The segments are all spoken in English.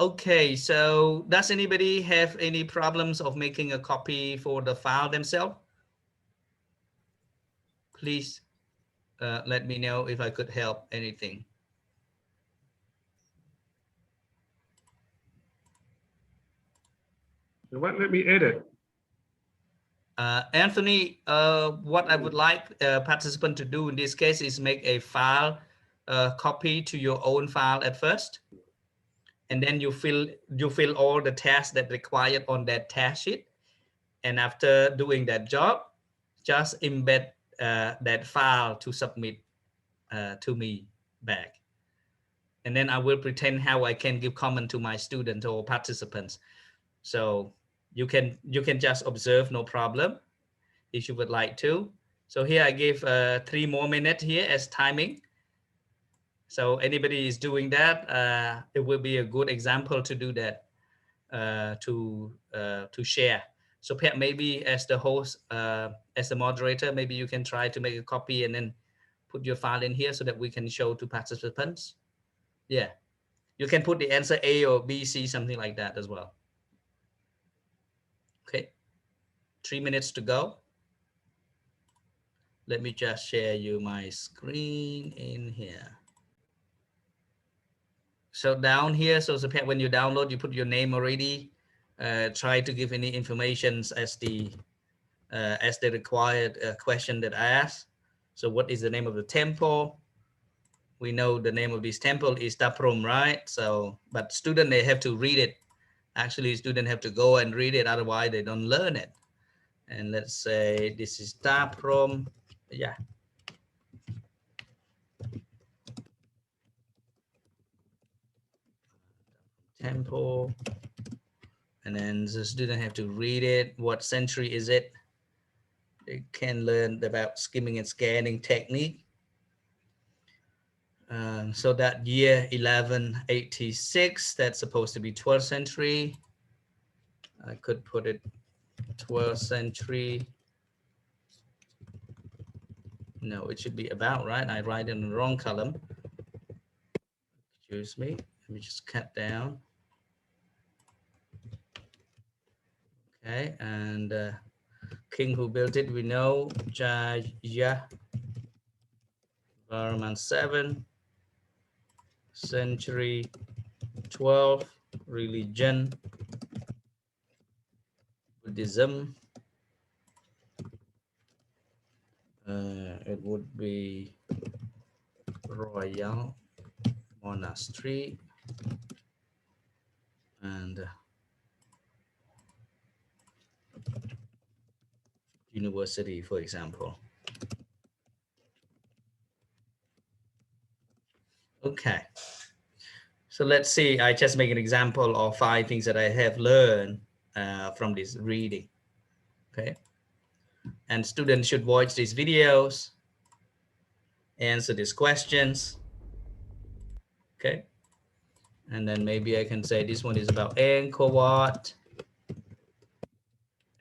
Okay, so does anybody have any problems of making a copy for the file themselves? Please let me know if I could help anything. It won't let me edit. Anthony, what I would like participant to do in this case is make a file copy to your own file at first, and then you fill all the tasks that required on that task sheet, and after doing that job, just embed that file to submit to me back, and then I will pretend how I can give comment to my student or participants. So you can just observe, no problem, if you would like to. So here I give 3 more minutes here as timing. So anybody is doing that, it will be a good example to do that, to share. So maybe as the host, as the moderator, maybe you can try to make a copy and then put your file in here so that we can show to participants. Yeah, you can put the answer A or B, C, something like that as well. Okay, 3 minutes to go. Let me just share you my screen in here. So down here, so when you download, you put your name already. Try to give any information as the required question that I asked. So what is the name of the temple? We know the name of this temple is Taprom, right? So, but student, they have to read it. Actually, student have to go and read it, otherwise they don't learn it. And let's say this is Taprom. Yeah. Temple. And then the student have to read it. What century is it? They can learn about skimming and scanning technique. So that year 1186, that's supposed to be 12th century. I could put it 12th century. No, it should be about, right? I write in the wrong column. Excuse me. Let me just cut down. Okay, and king who built it, we know, Jaya Varman 7th century, 12th, religion, Buddhism. It would be royal monastery and university, for example. Okay, so let's see. I just make an example of 5 things that I have learned from this reading. Okay, and students should watch these videos, answer these questions. Okay, and then maybe I can say this one is about Angkor Wat,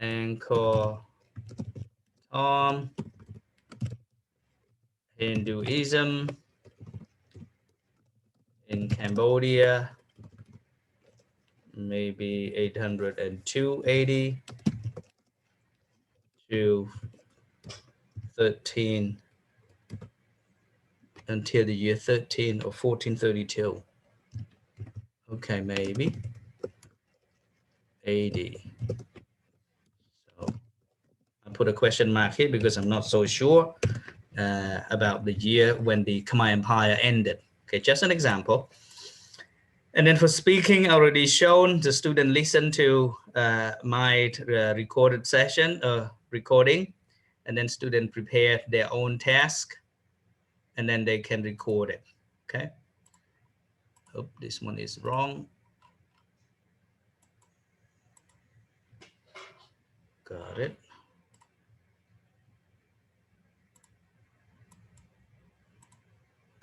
Angkor Thom, Hinduism in Cambodia, maybe 802 AD to 13 until the year 13 or 1432. Okay, maybe 80. So I put a question mark here because I'm not so sure about the year when the Khmer Empire ended. Okay, just an example. And then for speaking, already shown, the student listen to my recorded session, recording, and then student prepare their own task, and then they can record it. Okay. Hope this one is wrong. Got it.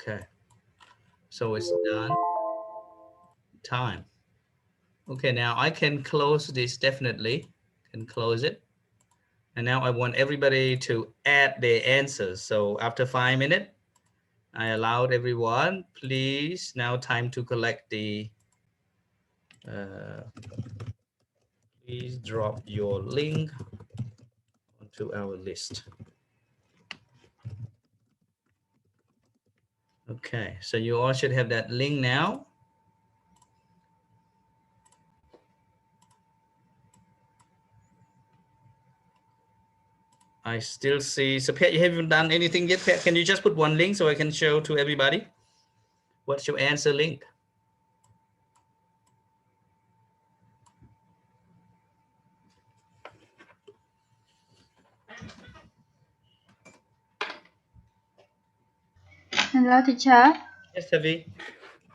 Okay. So it's done. Time. Okay, now I can close this, definitely can close it. And now I want everybody to add their answers. So after 5 minutes, I allowed everyone, please, now time to collect the Please drop your link onto our list. Okay, so you all should have that link now. I still see. So Pat, you haven't done anything yet, Pat. Can you just put one link so I can show to everybody? What's your answer link? Hello, teacher. Yes, Tavi.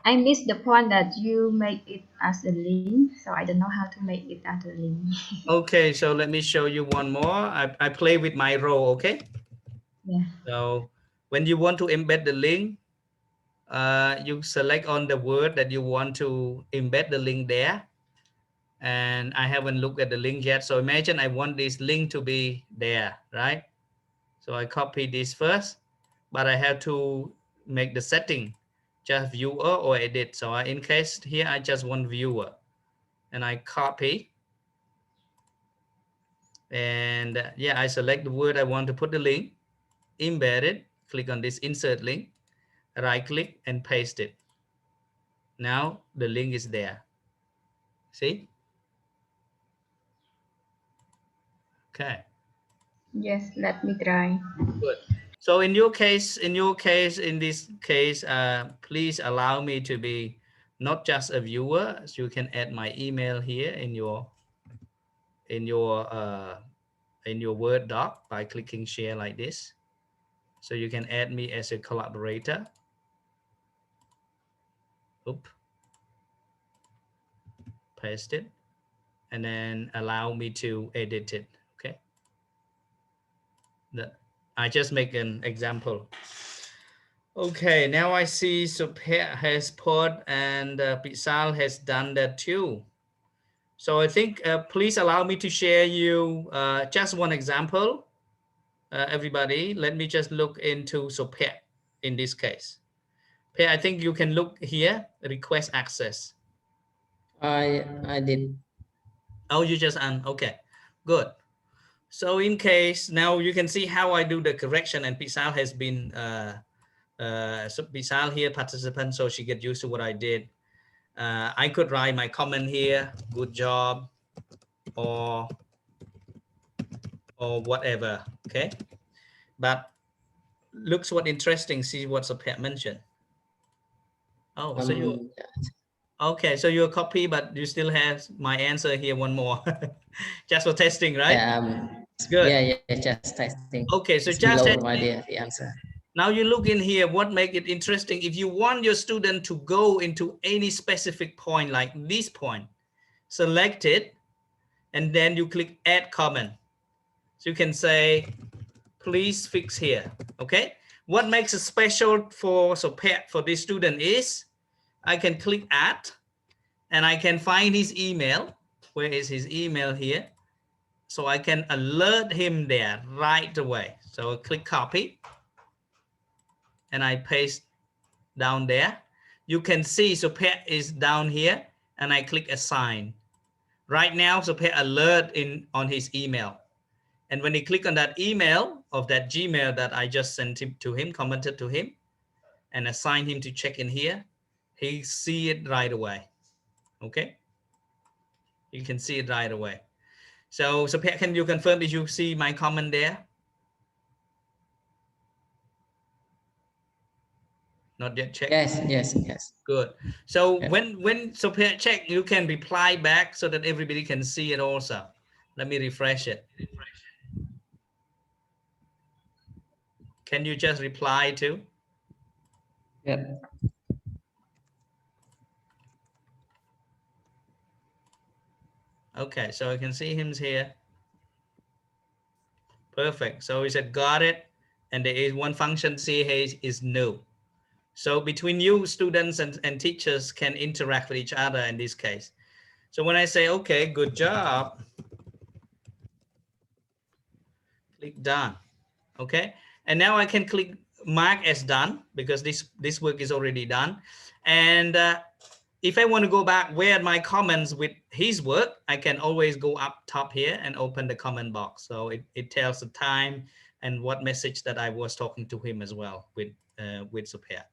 I missed the point that you make it as a link, so I don't know how to make it as a link. Okay, so let me show you one more. I play with my role, okay? Yeah. So when you want to embed the link, you select on the word that you want to embed the link there. And I haven't looked at the link yet. So imagine I want this link to be there, right? So I copy this first, but I have to make the setting just viewer or edit. So in case here, I just want viewer and I copy. And yeah, I select the word I want to put the link, embed it, click on this insert link, right click and paste it. Now the link is there. See? Okay. Yes, let me try. Good. So in this case, please allow me to be not just a viewer. So you can add my email here in your in your Word doc by clicking share like this. So you can add me as a collaborator. Oop, paste it, and then allow me to edit it. Okay. I just make an example. Okay, now I see Super has put and Pixel has done that too. So I think please allow me to share you just one example. Everybody, let me just look into Super in this case. I think you can look here, request access. I did. Oh, you just okay, good. So in case now you can see how I do the correction, and Pixel has been so Pixel here participant, so she get used to what I did. I could write my comment here, good job, or whatever. Okay, but looks what interesting. See what Sapet mentioned. Oh, so you okay? So you copy, but you still have my answer here. One more, just for testing, right? Good. Yeah, just testing. Okay, so It's just below testing. the answer. Now you look in here. What make it interesting? If you want your student to go into any specific point, like this point, select it, and then you click add comment. So you can say, please fix here. Okay. What makes it special for this student is I can click add and I can find his email. Where is his email here? So I can alert him there right away. So I click copy and I paste down there. You can see Super is down here and I click assign. Right now, Super alert on his email. And when he click on that email of that Gmail that I just sent him to him, commented to him, and assign him to check in here, he see it right away. Okay, you can see it right away. So can you confirm that you see my comment there? Not yet checked. Yes. Good. So yeah. when check, you can reply back so that everybody can see it also. Let me refresh it. Can you just reply to? Yeah. Okay, so I can see him here. Perfect. So he said, got it. And there is one function CH is new. So between you students and teachers can interact with each other in this case. So when I say, okay, good job, click done. Okay. And now I can click mark as done because this work is already done. And if I want to go back where are my comments with his work, I can always go up top here and open the comment box. So it tells the time and what message that I was talking to him as well with Super.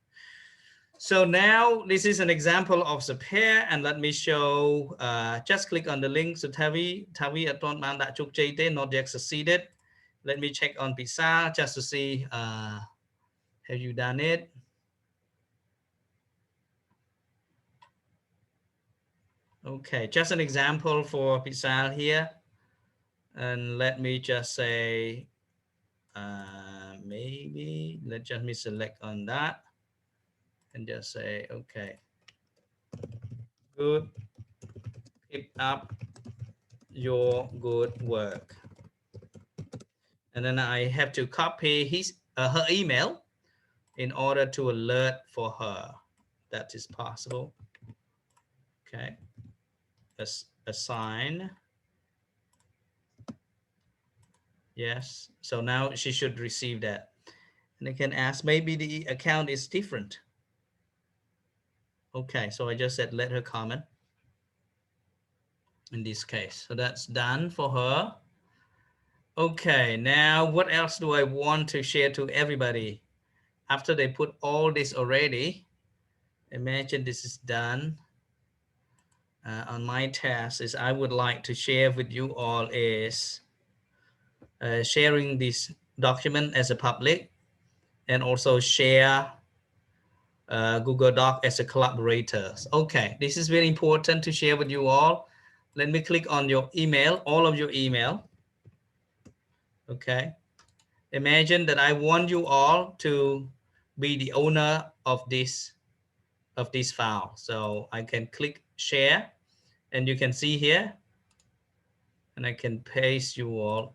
So now this is an example of the pair, and let me show, just click on the link. So Tavi at man đã chụp chơi not yet succeeded. Let me check on Pizza just to see, have you done it? Okay, just an example for Pizza here. And let me just say, maybe, let's just me select on that and just say, okay, good, keep up your good work. And then I have to copy her email in order to alert for her. That is possible. Okay, assign. Yes, so now she should receive that. And I can ask, maybe the account is different. Okay, so I just said let her comment in this case. So that's done for her. Okay, now what else do I want to share to everybody? After they put all this already, imagine this is done. On my task is I would like to share with you all is sharing this document as a public and also share Google Doc as a collaborator. Okay, this is very important to share with you all. Let me click on your email, all of your email. Okay, imagine that I want you all to be the owner of this file. So I can click share, and you can see here, and I can paste you all.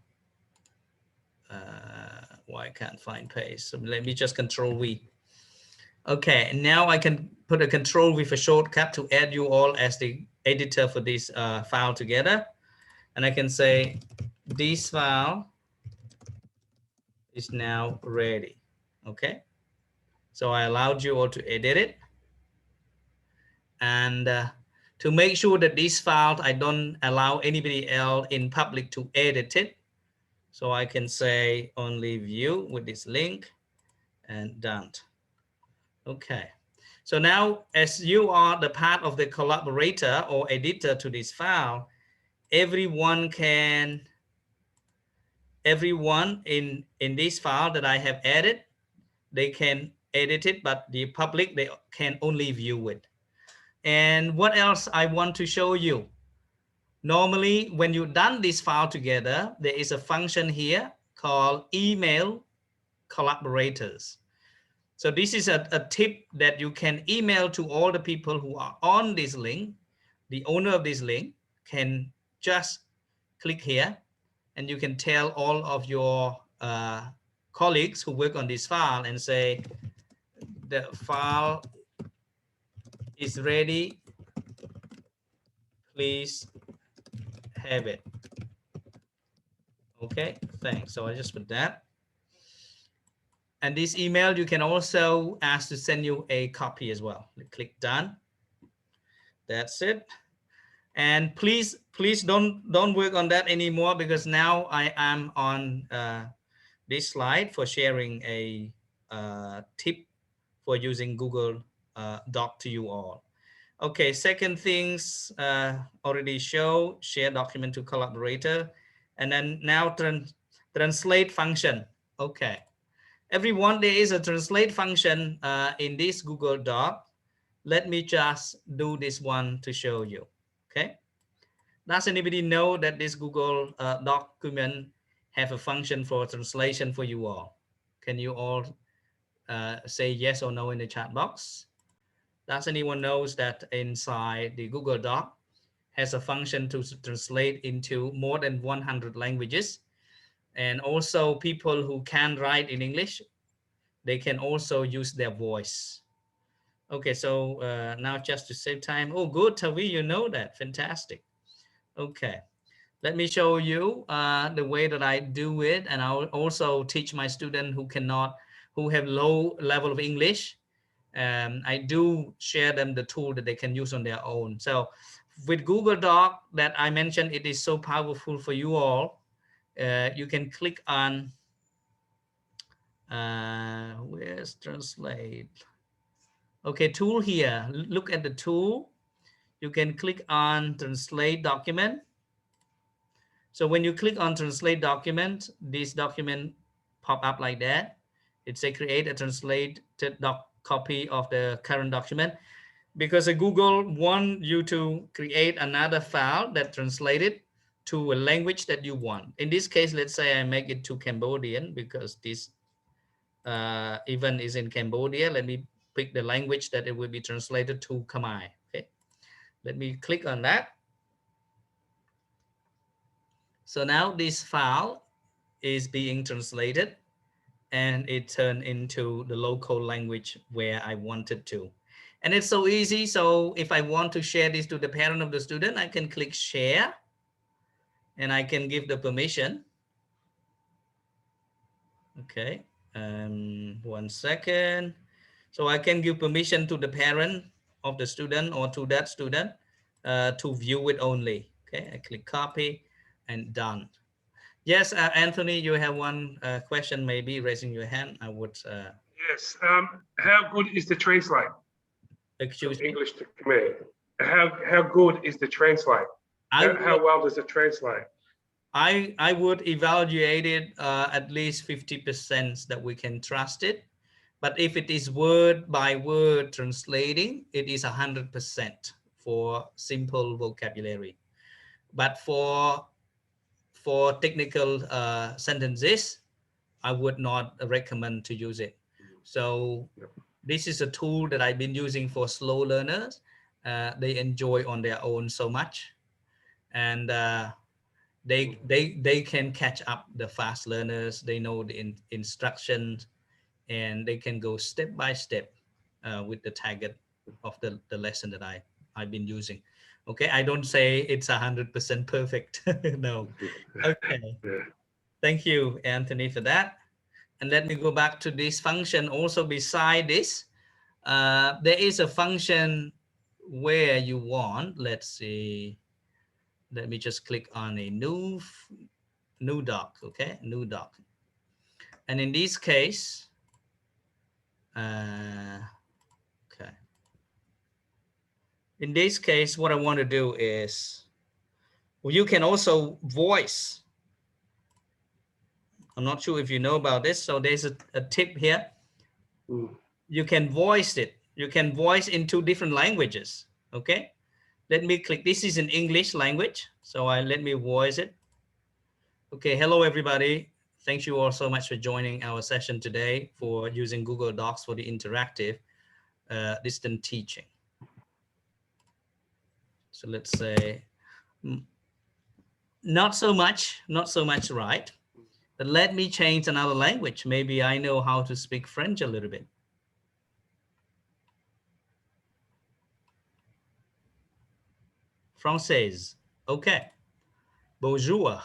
Why I can't find paste? So let me just Control V. Okay, now I can put a Control with a shortcut to add you all as the editor for this file together. And I can say this file is now ready. Okay, so I allowed you all to edit it. And to make sure that this file, I don't allow anybody else in public to edit it. So I can say only view with this link and done. Okay, so now as you are the part of the collaborator or editor to this file, everyone in this file that I have added, they can edit it, but the public, they can only view it. And what else I want to show you? Normally, when you done this file together, there is a function here called email collaborators. So this is a tip that you can email to all the people who are on this link. The owner of this link can just click here, and you can tell all of your colleagues who work on this file and say, the file is ready, please have it. Okay, thanks. So I just put that. And this email, you can also ask to send you a copy as well. Click done. That's it. And please don't work on that anymore, because now I am on this slide for sharing a tip for using Google Doc to you all. Okay, second things already show, share document to collaborator, and then now translate function. Okay, everyone, there is a translate function in this Google Doc. Let me just do this one to show you. Okay, does anybody know that this Google document have a function for translation for you all? Can you all say yes or no in the chat box? Does anyone knows that inside the Google Doc has a function to translate into more than 100 languages? And also people who can write in English, they can also use their voice. Okay, so now just to save time. Oh, good, Tavi, you know that. Fantastic. Okay, let me show you the way that I do it. And I'll also teach my student who have low level of English I do share them the tool that they can use on their own. So with Google Doc that I mentioned, it is so powerful for you all. You can click on where's translate. Okay, tool here. Look at the tool. You can click on translate document. So when you click on translate document, this document pop up like that. It say create a translated copy of the current document, because Google want you to create another file that translated to a language that you want. In this case, let's say I make it to Cambodian because this event is in Cambodia. Let me pick the language that it will be translated to Khmer. Okay, let me click on that. So now this file is being translated and it turned into the local language where I wanted to. And it's so easy. So if I want to share this to the parent of the student, I can click share and I can give the permission. Okay, 1 second. So I can give permission to the parent of the student or to that student to view it only. Okay, I click copy and done. Yes, Anthony, you have one question, maybe raising your hand. I would. Yes. How good is the translate? Excuse me. English to Khmer. How good is the translate? How well does it translate? I would evaluate it at least 50% that we can trust it. But if it is word by word translating, it is 100% for simple vocabulary. But for technical sentences, I would not recommend to use it. So this is a tool that I've been using for slow learners. They enjoy on their own so much, and they can catch up the fast learners. They know the instructions, and they can go step by step with the target of the lesson that I've been using. Okay, I don't say it's 100% perfect. No. Okay. Thank you, Anthony, for that. And let me go back to this function. Also, beside this, there is a function where you want, let's see, let me just click on a new doc, okay, new doc. And in this case, okay. In this case, what I want to do is, well, you can also voice. I'm not sure if you know about this. So there's a tip here. You can voice it. You can voice in 2 different languages. Okay. Let me click. This is an English language. So let me voice it. Okay. Hello, everybody. Thank you all so much for joining our session today for using Google Docs for the interactive distant teaching. So let's say not so much, right? But let me change another language. Maybe I know how to speak French a little bit. Française. Okay. Bonjour.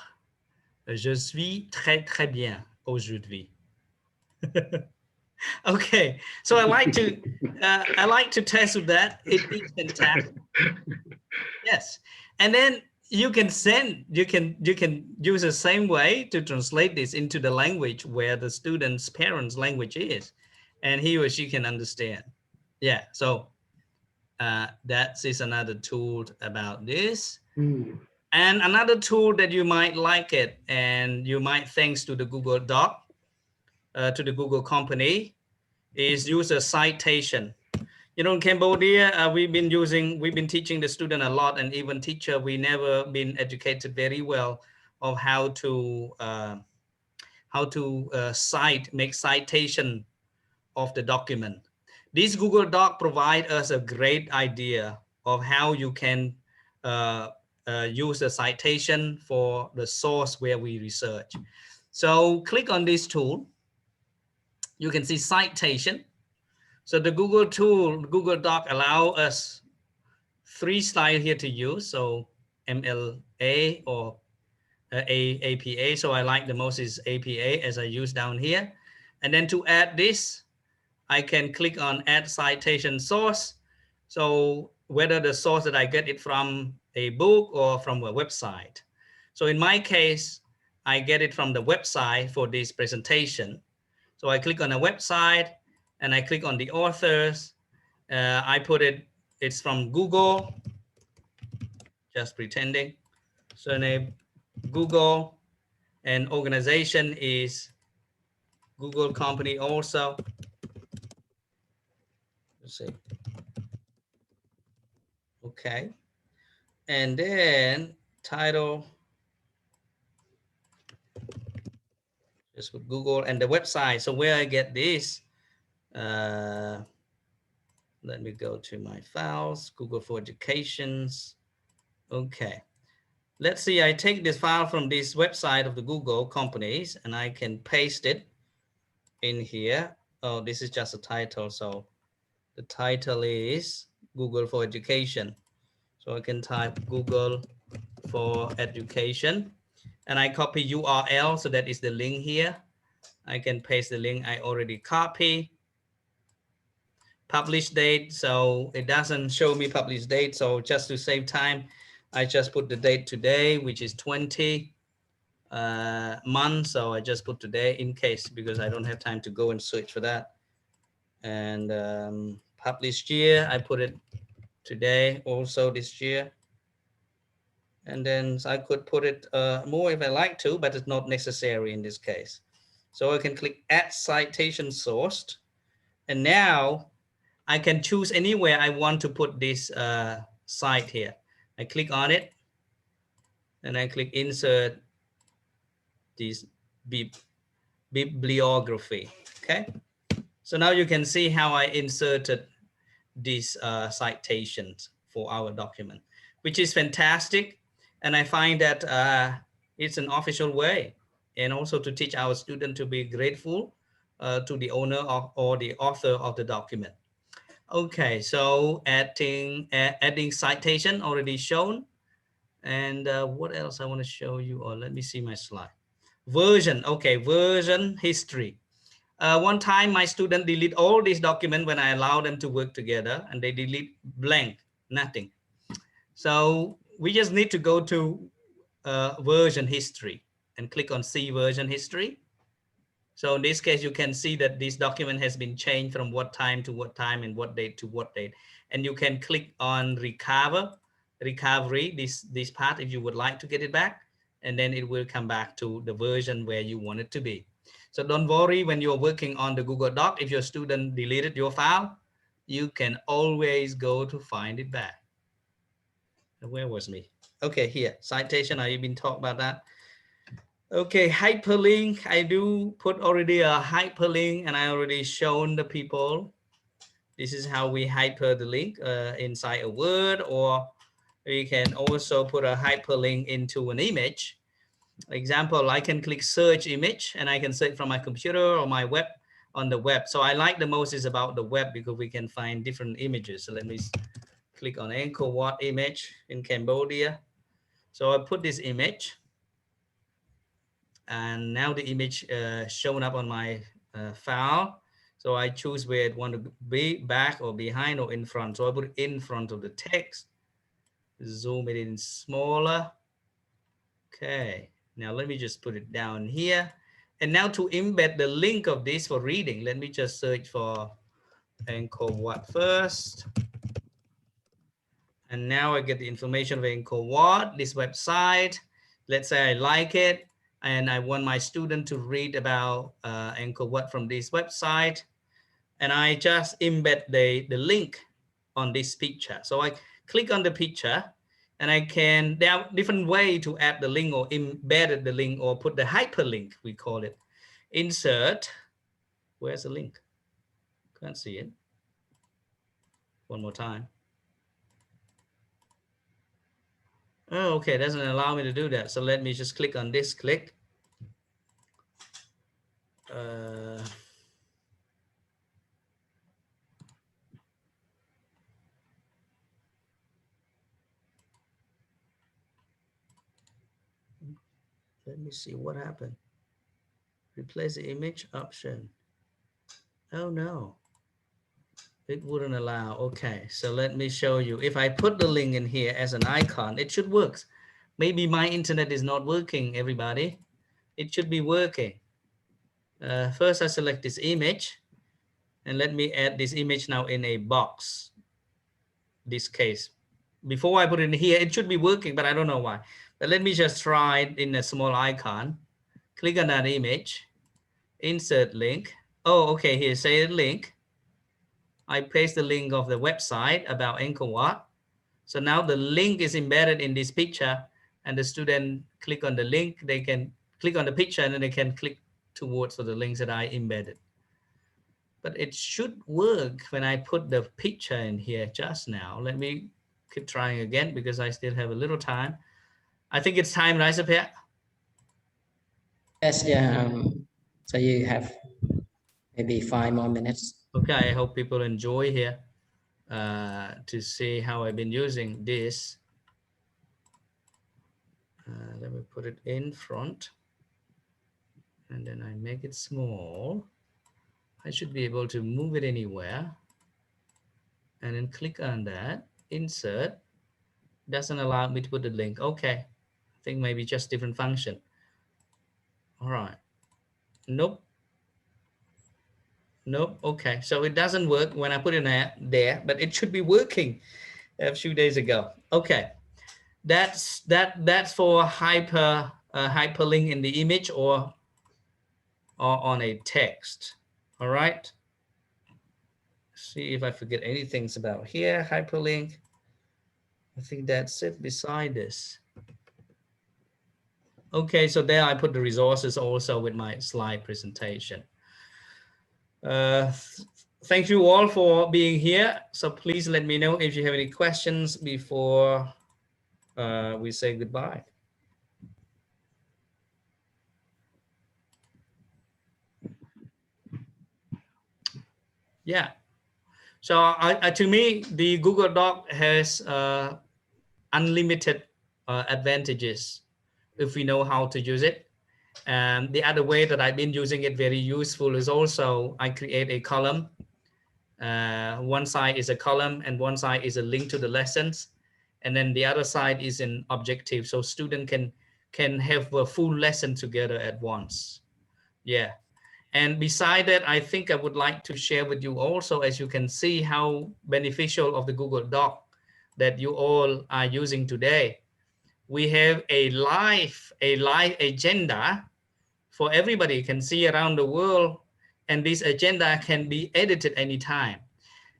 Je suis très, très bien aujourd'hui. Okay. So I like to test with that. It is fantastic. Yes. And then you can use the same way to translate this into the language where the student's parents' language is, and he or she can understand. Yeah. So that is another tool about this. And another tool that you might like it, and you might, thanks to the Google Doc, to the Google company, is use a citation. You know, in Cambodia, we've been teaching the student a lot, and even teacher, we never been educated very well of how to make citation of the document. This Google Doc provide us a great idea of how you can use a citation for the source where we research. So click on this tool. You can see citation. So the Google Doc allow us 3 styles here to use. So MLA or APA. So I like the most is APA as I use down here. And then to add this, I can click on add citation source. So whether the source that I get it from a book or from a website. So in my case, I get it from the website for this presentation. So I click on a website and I click on the authors. I put it's from Google, just pretending. Surname Google, and organization is Google company also. Let's see. Okay. And then title, just with Google, and the website. So where I get this, let me go to my files, Google for Educations. Okay. Let's see, I take this file from this website of the Google companies and I can paste it in here. Oh, this is just a title. So the title is Google for Education. So I can type Google for Education and I copy URL. So that is the link here. I can paste the link I already copy. Publish date. So it doesn't show me publish date. So just to save time, I just put the date today, which is 20 month. So I just put today in case, because I don't have time to go and search for that. And published year, I put it today, also this year. And then I could put it more if I like to, but it's not necessary in this case. So I can click add citation sourced. And now I can choose anywhere I want to put this site here. I click on it and I click insert this bibliography. Okay. So now you can see how I inserted these citations for our document, which is fantastic. And I find that it's an official way, and also to teach our student to be grateful to the owner of, or the author of the document. Okay, so adding citation already shown. And what else I want to show you, or let me see my slide. Version, okay, version history. One time my student delete all these documents when I allow them to work together, and they delete blank, nothing. So we just need to go to version history and click on see version history. So in this case, you can see that this document has been changed from what time to what time and what date to what date. And you can click on recovery, this part, if you would like to get it back, and then it will come back to the version where you want it to be. So don't worry when you're working on the Google Doc, if your student deleted your file, you can always go to find it back. Where was me? Okay, here, citation, I've been talking about that. Okay, hyperlink. I do put already a hyperlink, and I already shown the people. This is how we hyper the link inside a word, or we can also put a hyperlink into an image. Example, I can click search image and I can search from my computer or my web on the web. So I like the most is about the web because we can find different images. So let me click on Angkor Wat image in Cambodia. So I put this image. And now the image shown up on my file. So I choose where it want to be, back or behind or in front. So I put it in front of the text, zoom it in smaller. Okay, now let me just put it down here. And now to embed the link of this for reading, let me just search for Angkor Wat first. And now I get the information of Angkor Wat, this website. Let's say I like it and I want my student to read about Angkor Wat from this website. And I just embed the link on this picture. So I click on the picture and I can, there are different ways to add the link or embed the link or put the hyperlink, we call it. Insert, where's the link? Can't see it. One more time. Oh, okay, it doesn't allow me to do that. So let me just click on this, click. Let me see what happened. Replace the image option. Oh no. It wouldn't allow. Okay, so let me show you. If I put the link in here as an icon, it should work. Maybe my internet is not working, everybody. It should be working. First, I select this image, and let me add this image now in a box. This case. Before I put it in here, it should be working, but I don't know why. But let me just try it in a small icon. Click on that image, insert link. Oh, okay, here, say link. I paste the link of the website about Angkor Wat. So now the link is embedded in this picture, and the student click on the link, they can click on the picture, and then they can click towards the links that I embedded. But it should work when I put the picture in here just now. Let me keep trying again because I still have a little time. I think it's time, right, Sapir? Yes, yeah. So you have maybe 5 more minutes. Okay, I hope people enjoy here to see how I've been using this. Let me put it in front, and then I make it small. I should be able to move it anywhere, and then click on that, insert. Doesn't allow me to put the link. Okay, I think maybe just different function. All right. Nope. Nope. Okay, so it doesn't work when I put it there, but it should be working a few days ago. Okay, that's for hyperlink in the image or on a text. All right. See if I forget anything about here. Hyperlink. I think that's it. Beside this. Okay, so there I put the resources also with my slide presentation. Thank you all for being here. So please let me know if you have any questions before we say goodbye. Yeah. So to me, the Google Doc has unlimited advantages if we know how to use it. And the other way that I've been using it very useful is also I create a column. One side is a column and one side is a link to the lessons. And then the other side is an objective. So student can have a full lesson together at once. Yeah. And beside that, I think I would like to share with you also, as you can see, how beneficial of the Google Doc that you all are using today. We have a live agenda for everybody can see around the world, and this agenda can be edited anytime.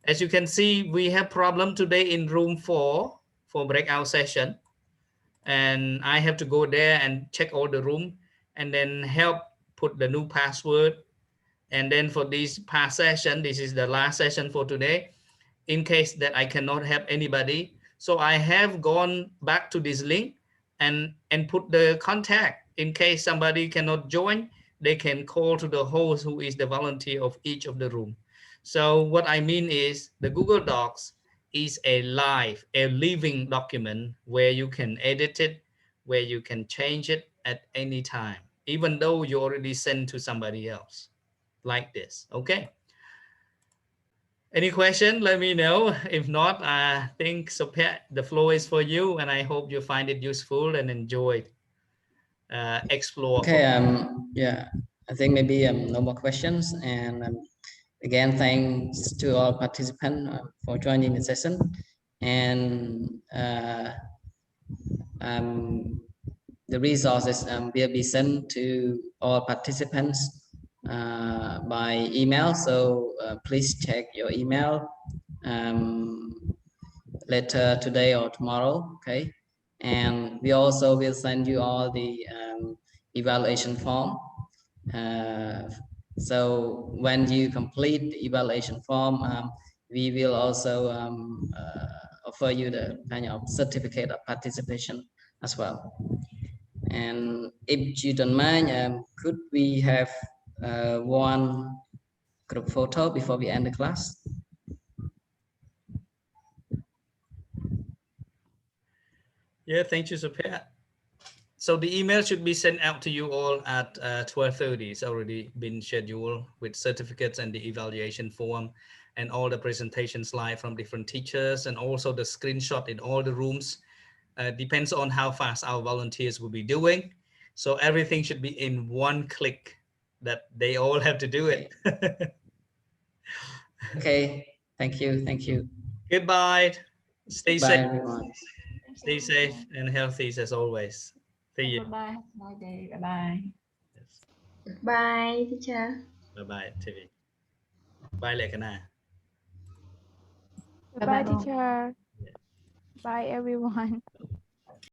As you can see, we have problem today in room 4 for breakout session, and I have to go there and check all the room and then help put the new password. And then for this past session, this is the last session for today, in case that I cannot help anybody. So I have gone back to this link and put the contact. In case somebody cannot join, they can call to the host who is the volunteer of each of the room. So what I mean is the Google Docs is a living document where you can edit it, where you can change it at any time, even though you already sent to somebody else. Like this. Okay. Any question? Let me know. If not, I think Sopet, the floor is for you, and I hope you find it useful and enjoy explore. Okay. Yeah. I think maybe no more questions. And again, thanks to all participants for joining the session. And the resources will be sent to all participants by email, so please check your email later today or tomorrow. Okay, and we also will send you all the evaluation form. So when you complete the evaluation form, we will also offer you the kind of certificate of participation as well. And if you don't mind, could we have one group photo before we end the class? Yeah, thank you, Sopet. So the email should be sent out to you all at 12:30. It's already been scheduled with certificates and the evaluation form. and all the presentation slides from different teachers, and also the screenshot in all the rooms. Depends on how fast our volunteers will be doing. So everything should be in one click that they all have to do it. Okay. Thank you. Thank you. Goodbye. Stay Bye, safe. everyone. Stay safe and healthy as always. See you. Bye bye. Have a nice day. Bye bye. Yes. Bye, teacher. Bye bye, TV. Bye, Lekana. Bye Bye, bye. teacher. Bye, everyone.